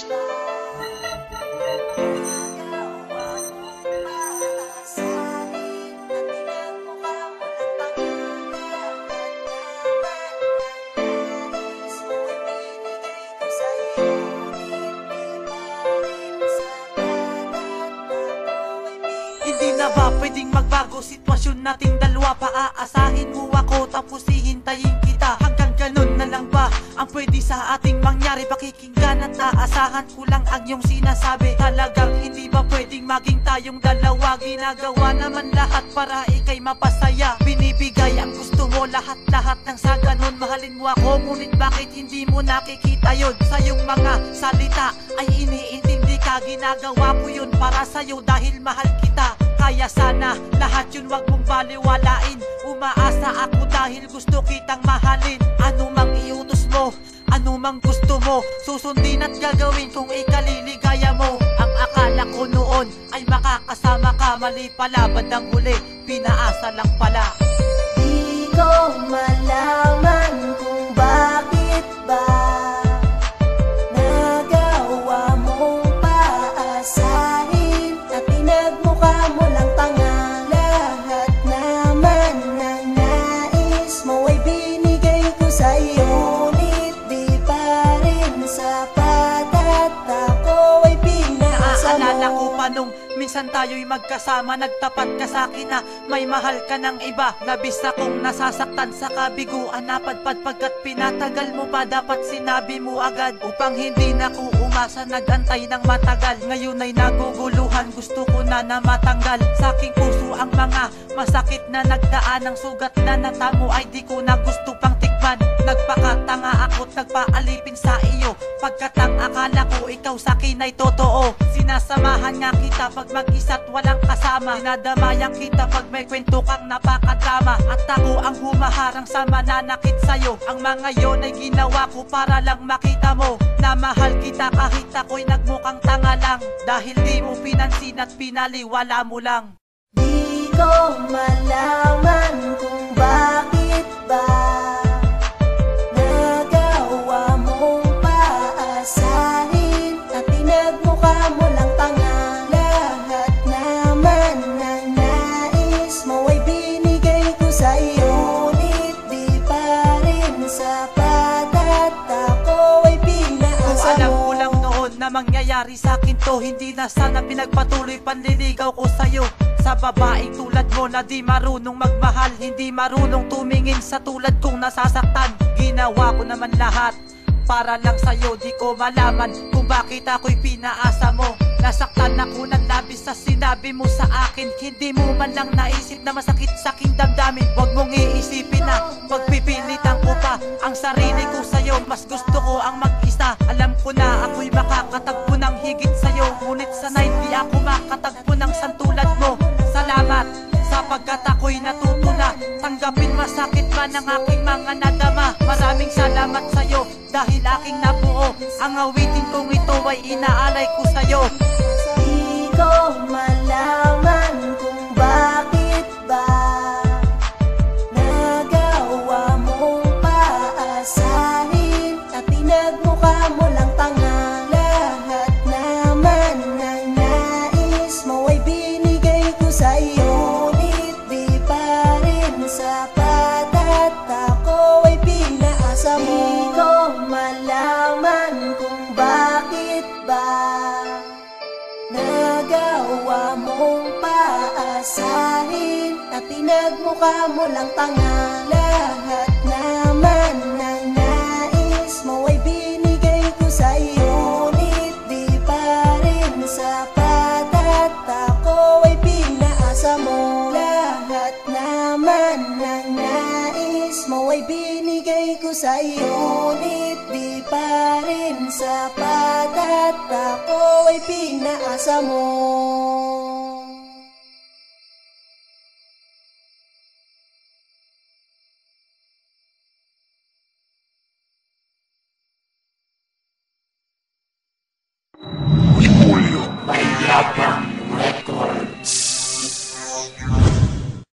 Hindi na ba pwedeng magbago sitwasyon nating dalawa? Paaasahin mo ako tapos hihintayin kita. Hanggang ganun na lang ba ang pwede sa ating mangyari? Pakikinggan at aasahan ko lang ang iyong sinasabi. Talagang hindi ba pwedeng maging tayong dalawa? Ginagawa naman lahat para ikay mapasaya. Binibigay ang gusto mo, lahat-lahat ng sa ganun. Mahalin mo ako, ngunit bakit hindi mo nakikita yun? Sa iyong mga salita ay iniintindi ka. Ginagawa ko yun para sa'yo dahil mahal kita. Kaya sana lahat yun wag mong baliwalain. Umaasa ako dahil gusto kitang mahalin. Ano mang iutos mo, ano mang gusto mo, susundin at gagawin kung ikaliligaya mo. Ang akala ko noon ay makakasama ka, mali pala, bandang huli pinaasa lang pala. Di ko malaman kung bakit ba nagawa mong paasahin at pinagmukha mo lang tanga. Lahat naman ng nais mo ay binigay ko sa'yo, ngunit di pa rin sapat at ako ay pinaasa mo. Naaalala ko pa nung minsan tayo'y magkasama, nagtapat ka sa'kin na may mahal ka ng iba. Labis akong nasasaktan sa kabiguan, napadpad pagkat pinatagal mo pa. Dapat sinabi mo agad upang hindi na ko umasa, nagantay ng matagal. Ngayon ay naguguluhan, gusto ko na matanggal sa aking puso ang mga masakit na nagdaan. Ang sugat na natamo ay di ko na gusto pang tikman. Nagpakatanga ako't nagpaalipin sa iyo, pagkat ang akala ko ikaw sa'kin ay totoo. Sinasamahan nga kita pag mag-isa't walang kasama, dinadamayan kita pag may kwento kang napakadrama. At ako ang humaharang sa mananakit sa'yo. Ang mga yon ay ginawa ko para lang makita mo na mahal kita kahit ako'y nagmukhang tanga lang, dahil di mo pinansin at pinaliwala mo lang. Di ko malaman kung bakit ba nagawa mong paasahin at pinagmukha mo lang tanga. Lahat naman ng nais mo ay binigay ko sa'yo, ngunit di pa rin sapat at ako ay pinaasa mo. Alam ko lang noon na mangyayari sa'kin to, hindi na sana pinagpatuloy panliligaw ko sa'yo. Sa babaeng tulad mo na di marunong magmahal, hindi marunong tumingin sa tulad kong nasasaktan. Ginawa ko naman lahat para lang sa'yo, di ko malaman kung bakit ako'y pinaasa mo. Nasaktan ako ng labis sa sinabi mo sa akin, hindi mo man lang naisip na masakit sa aking damdamin. Huwag mong iisipin na pagpipilitan ko pa ang sarili ko sa'yo. Mas gusto ko ang mag-isa, alam ko na ako'y makakatagpo ng higit sa'yo, ngunit sana'y di ako makatagpo ng santulad mo. Salamat sapagkat ako'y natuto na tanggapin masakit man ang aking mga nadama. Maraming salamat sa'yo dahil aking nabuo. Ang awitin kong ito ay inaalay ko sa'yo. Di ko malaman kung bakit ba nagawa mong paasahin at pinagmukha mo lang tanga. Lahat naman ng nais mo ay binigay ko sa'yo, ngunit di pa rin sapat at ako ay pinaasa mo. Di ko malaman kung bakit ba nagawa mong paasahin at pinagmukha mo lang tanga. Lahat naman ng nais mo ay binigay ko sa'yo, ngunit di pa rin sapat at ako ay pinaasa mo. Lahat naman ng nais mo ay binigay ko sa'yo, ngunit di pa rin sapat at ako ay pinaasa mo. Mayabang